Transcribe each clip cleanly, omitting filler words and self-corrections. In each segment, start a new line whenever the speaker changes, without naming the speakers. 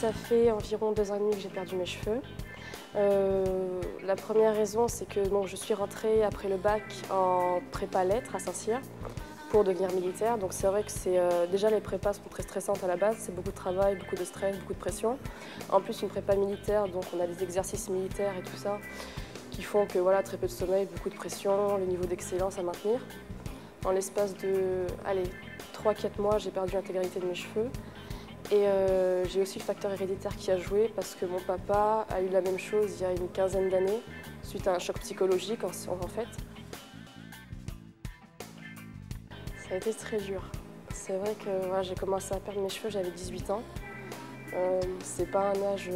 ça fait environ 2 ans et demi que j'ai perdu mes cheveux. La première raison, c'est que bon, je suis rentrée après le bac en prépa lettres à Saint-Cyr pour devenir militaire. Donc c'est vrai que déjà les prépas sont très stressantes à la base, c'est beaucoup de travail, beaucoup de stress, beaucoup de pression. En plus une prépa militaire, donc on a des exercices militaires et tout ça qui font que voilà, très peu de sommeil, beaucoup de pression, le niveau d'excellence à maintenir. En l'espace de 3-4 mois, j'ai perdu l'intégralité de mes cheveux. Et j'ai aussi le facteur héréditaire qui a joué parce que mon papa a eu la même chose il y a une quinzaine d'années, suite à un choc psychologique en fait. Ça a été très dur. C'est vrai que voilà, j'ai commencé à perdre mes cheveux, j'avais 18 ans. C'est pas un âge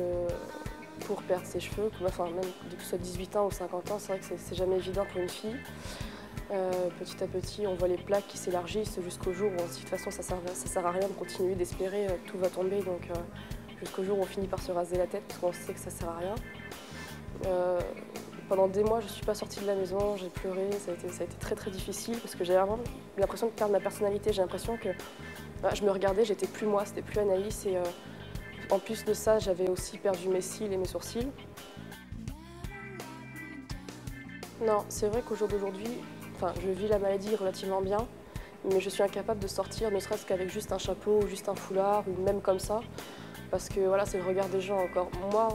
pour perdre ses cheveux, enfin même que ce soit 18 ans ou 50 ans, c'est vrai que c'est jamais évident pour une fille. Petit à petit, on voit les plaques qui s'élargissent jusqu'au jour où on se dit de toute façon ça sert à rien de continuer d'espérer, tout va tomber, donc jusqu'au jour où on finit par se raser la tête parce qu'on sait que ça sert à rien. Pendant des mois, je ne suis pas sortie de la maison, j'ai pleuré, ça a été très très difficile parce que j'ai vraiment l'impression de perdre ma personnalité. J'ai l'impression que je me regardais, j'étais plus moi, c'était plus Anaïs et en plus de ça, j'avais aussi perdu mes cils et mes sourcils. Non, c'est vrai qu'au jour d'aujourd'hui, je vis la maladie relativement bien, mais je suis incapable de sortir, ne serait-ce qu'avec juste un chapeau ou juste un foulard, ou même comme ça, parce que voilà, c'est le regard des gens encore. Moi,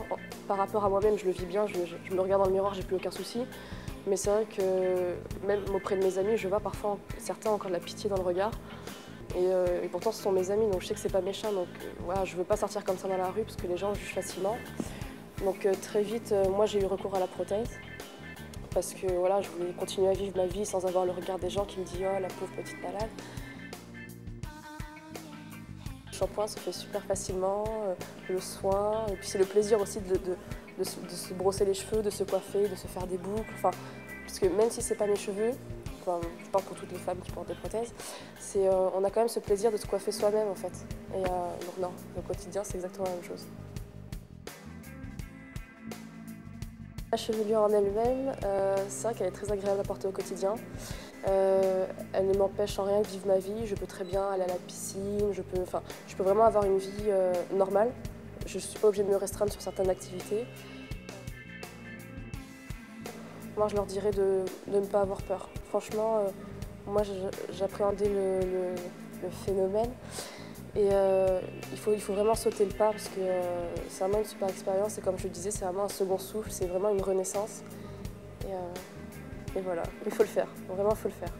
par rapport à moi-même, je le vis bien, je me regarde dans le miroir, j'ai plus aucun souci, mais c'est vrai que même auprès de mes amis, je vois parfois certains encore de la pitié dans le regard, et pourtant ce sont mes amis, donc je sais que c'est pas méchant, donc voilà, je veux pas sortir comme ça dans la rue, parce que les gens jugent facilement. Donc très vite, moi j'ai eu recours à la prothèse. Parce que voilà, je voulais continuer à vivre ma vie sans avoir le regard des gens qui me disent « Oh, la pauvre petite malade ». Le shampoing se fait super facilement, le soin, et puis c'est le plaisir aussi de se brosser les cheveux, de se coiffer, de se faire des boucles. Parce que même si c'est pas mes cheveux, je parle pour toutes les femmes qui portent des prothèses, on a quand même ce plaisir de se coiffer soi-même en fait. Et donc non, le quotidien c'est exactement la même chose. La chevelure en elle-même, c'est vrai qu'elle est très agréable à porter au quotidien. Elle ne m'empêche en rien de vivre ma vie. Je peux très bien aller à la piscine, je peux vraiment avoir une vie normale. Je ne suis pas obligée de me restreindre sur certaines activités. Moi, je leur dirais de ne pas avoir peur. Franchement, moi, j'appréhendais le phénomène. Et il faut vraiment sauter le pas parce que c'est vraiment une super expérience et comme je le disais, c'est vraiment un second souffle, c'est vraiment une renaissance. Et voilà, il faut le faire, vraiment il faut le faire.